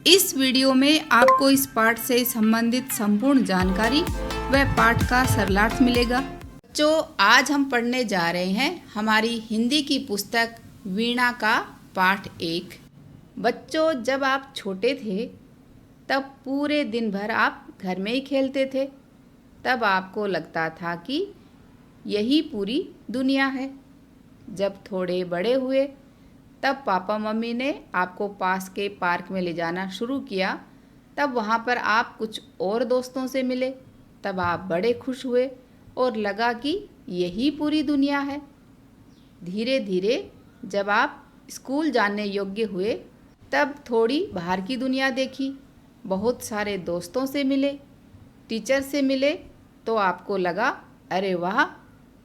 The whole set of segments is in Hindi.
इस वीडियो में आपको इस पाठ से संबंधित संपूर्ण जानकारी व पाठ का सरलार्थ मिलेगा। बच्चों, आज हम पढ़ने जा रहे हैं हमारी हिंदी की पुस्तक वीणा का पाठ 1। बच्चों, जब आप छोटे थे तब पूरे दिन भर आप घर में ही खेलते थे। तब आपको लगता था कि यही पूरी दुनिया है। जब थोड़े बड़े हुए तब पापा मम्मी ने आपको पास के पार्क में ले जाना शुरू किया। तब वहाँ पर आप कुछ और दोस्तों से मिले। तब आप बड़े खुश हुए और लगा कि यही पूरी दुनिया है। धीरे धीरे जब आप स्कूल जाने योग्य हुए तब थोड़ी बाहर की दुनिया देखी, बहुत सारे दोस्तों से मिले, टीचर से मिले, तो आपको लगा अरे वाह,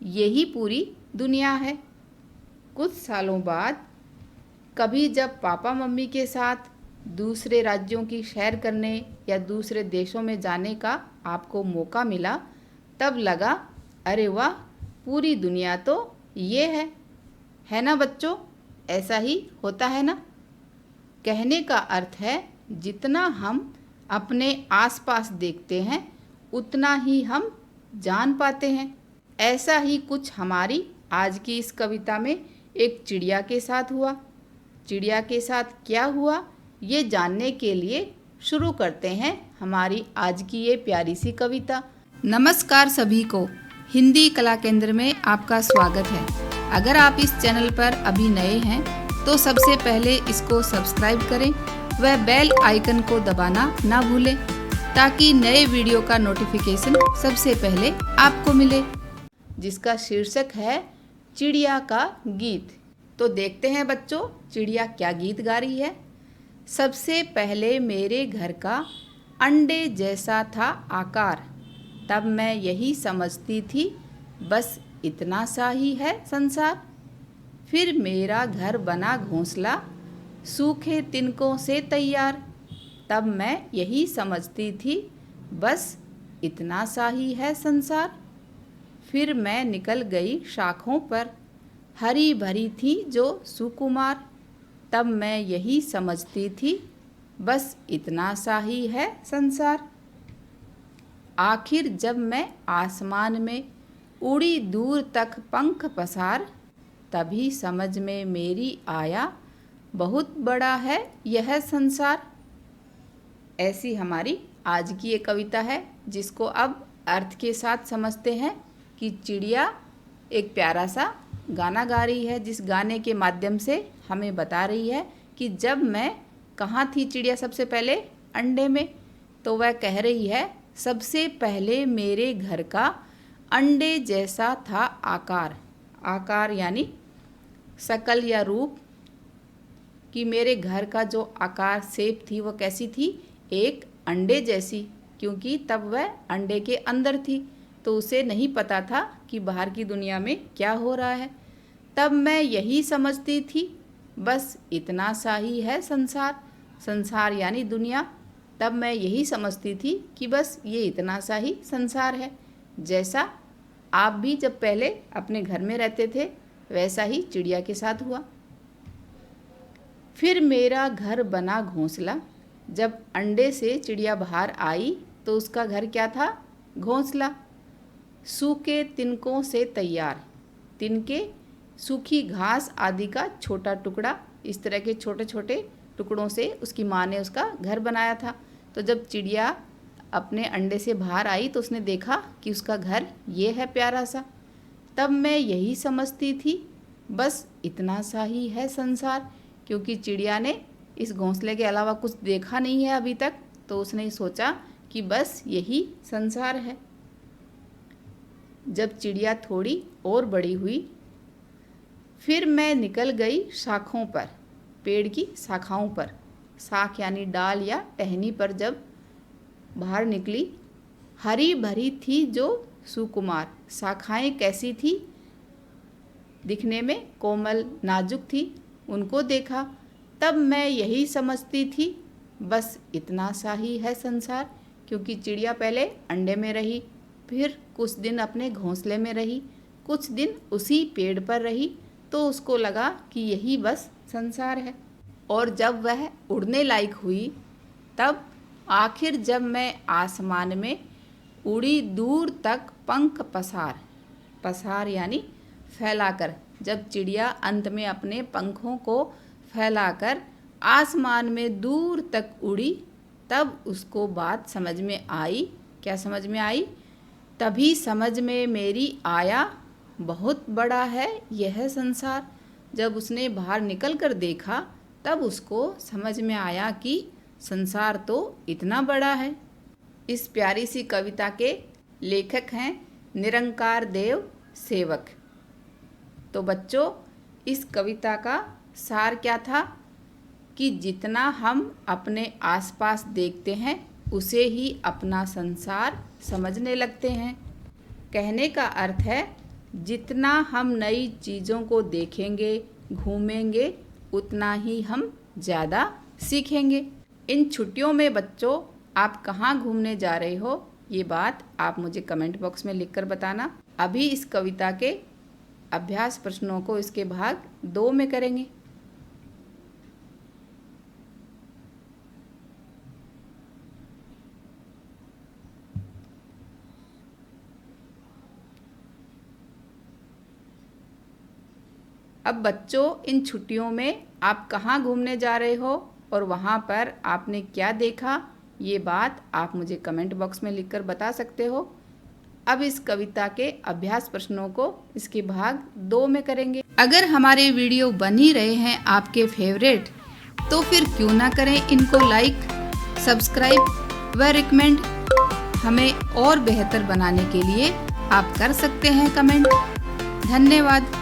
यही पूरी दुनिया है। कुछ सालों बाद कभी जब पापा मम्मी के साथ दूसरे राज्यों की सैर करने या दूसरे देशों में जाने का आपको मौका मिला, तब लगा अरे वाह, पूरी दुनिया तो ये है ना बच्चों? ऐसा ही होता है ना? कहने का अर्थ है जितना हम अपने आसपास देखते हैं उतना ही हम जान पाते हैं। ऐसा ही कुछ हमारी आज की इस कविता में एक चिड़िया के साथ हुआ। चिड़िया के साथ क्या हुआ ये जानने के लिए शुरू करते हैं हमारी आज की ये प्यारी सी कविता। नमस्कार सभी को, हिंदी कला केंद्र में आपका स्वागत है। अगर आप इस चैनल पर अभी नए हैं तो सबसे पहले इसको सब्सक्राइब करें व बेल आइकन को दबाना ना भूलें ताकि नए वीडियो का नोटिफिकेशन सबसे पहले आपको मिले, जिसका शीर्षक है चिड़िया का गीत। तो देखते हैं बच्चों, चिड़िया क्या गीत गा रही है। सबसे पहले मेरे घर का अंडे जैसा था आकार, तब मैं यही समझती थी बस इतना सा ही है संसार। फिर मेरा घर बना घोंसला सूखे तिनकों से तैयार, तब मैं यही समझती थी बस इतना सा ही है संसार। फिर मैं निकल गई शाखों पर, हरी भरी थी जो सुकुमार, तब मैं यही समझती थी बस इतना सा ही है संसार। आखिर जब मैं आसमान में उड़ी दूर तक पंख पसार, तभी समझ में मेरी आया बहुत बड़ा है यह संसार। ऐसी हमारी आज की ये कविता है, जिसको अब अर्थ के साथ समझते हैं कि चिड़िया एक प्यारा सा गाना गा रही है, जिस गाने के माध्यम से हमें बता रही है कि जब मैं कहाँ थी चिड़िया सबसे पहले अंडे में, तो वह कह रही है सबसे पहले मेरे घर का अंडे जैसा था आकार। आकार यानी शकल या रूप, कि मेरे घर का जो आकार शेप थी वो कैसी थी, एक अंडे जैसी, क्योंकि तब वह अंडे के अंदर थी तो उसे नहीं पता था कि बाहर की दुनिया में क्या हो रहा है। तब मैं यही समझती थी बस इतना सा ही है संसार। संसार यानी दुनिया। तब मैं यही समझती थी कि बस ये इतना सा ही संसार है। जैसा आप भी जब पहले अपने घर में रहते थे वैसा ही चिड़िया के साथ हुआ। फिर मेरा घर बना घोंसला, जब अंडे से चिड़िया बाहर आई तो उसका घर क्या था, घोंसला। सूखे तिनकों से तैयार, तिनके सूखी घास आदि का छोटा टुकड़ा, इस तरह के छोटे छोटे टुकड़ों से उसकी माँ ने उसका घर बनाया था। तो जब चिड़िया अपने अंडे से बाहर आई तो उसने देखा कि उसका घर ये है प्यारा सा। तब मैं यही समझती थी बस इतना सा ही है संसार, क्योंकि चिड़िया ने इस घोंसले के अलावा कुछ देखा नहीं है अभी तक, तो उसने सोचा कि बस यही संसार है। जब चिड़िया थोड़ी और बड़ी हुई फिर मैं निकल गई शाखों पर, पेड़ की शाखाओं पर। शाख यानी डाल या टहनी पर जब बाहर निकली, हरी भरी थी जो सुकुमार, शाखाएं कैसी थी, दिखने में कोमल नाजुक थी, उनको देखा। तब मैं यही समझती थी बस इतना सा ही है संसार, क्योंकि चिड़िया पहले अंडे में रही, फिर कुछ दिन अपने घोंसले में रही, कुछ दिन उसी पेड़ पर रही, तो उसको लगा कि यही बस संसार है। और जब वह उड़ने लायक हुई तब आखिर जब मैं आसमान में उड़ी दूर तक पंख पसार यानी फैलाकर, जब चिड़िया अंत में अपने पंखों को फैलाकर आसमान में दूर तक उड़ी, तब उसको बात समझ में आई। क्या समझ में आई? तभी समझ में मेरी आया, बहुत बड़ा है यह संसार। जब उसने बाहर निकल कर देखा तब उसको समझ में आया कि संसार तो इतना बड़ा है। इस प्यारी सी कविता के लेखक हैं निरंकार देव सेवक। तो बच्चों, इस कविता का सार क्या था कि जितना हम अपने आसपास देखते हैं उसे ही अपना संसार समझने लगते हैं। कहने का अर्थ है जितना हम नई चीज़ों को देखेंगे, घूमेंगे, उतना ही हम ज़्यादा सीखेंगे। इन छुट्टियों में बच्चों आप कहाँ घूमने जा रहे हो, ये बात आप मुझे कमेंट बॉक्स में लिखकर बताना। अभी इस कविता के अभ्यास प्रश्नों को इसके भाग 2 में करेंगे। अब बच्चों, इन छुट्टियों में आप कहाँ घूमने जा रहे हो और वहाँ पर आपने क्या देखा, ये बात आप मुझे कमेंट बॉक्स में लिखकर बता सकते हो। अब इस कविता के अभ्यास प्रश्नों को इसके भाग 2 में करेंगे। अगर हमारे वीडियो बन ही रहे हैं आपके फेवरेट, तो फिर क्यों ना करें इनको लाइक, सब्सक्राइब व रिकमेंड। हमें और बेहतर बनाने के लिए आप कर सकते हैं कमेंट। धन्यवाद।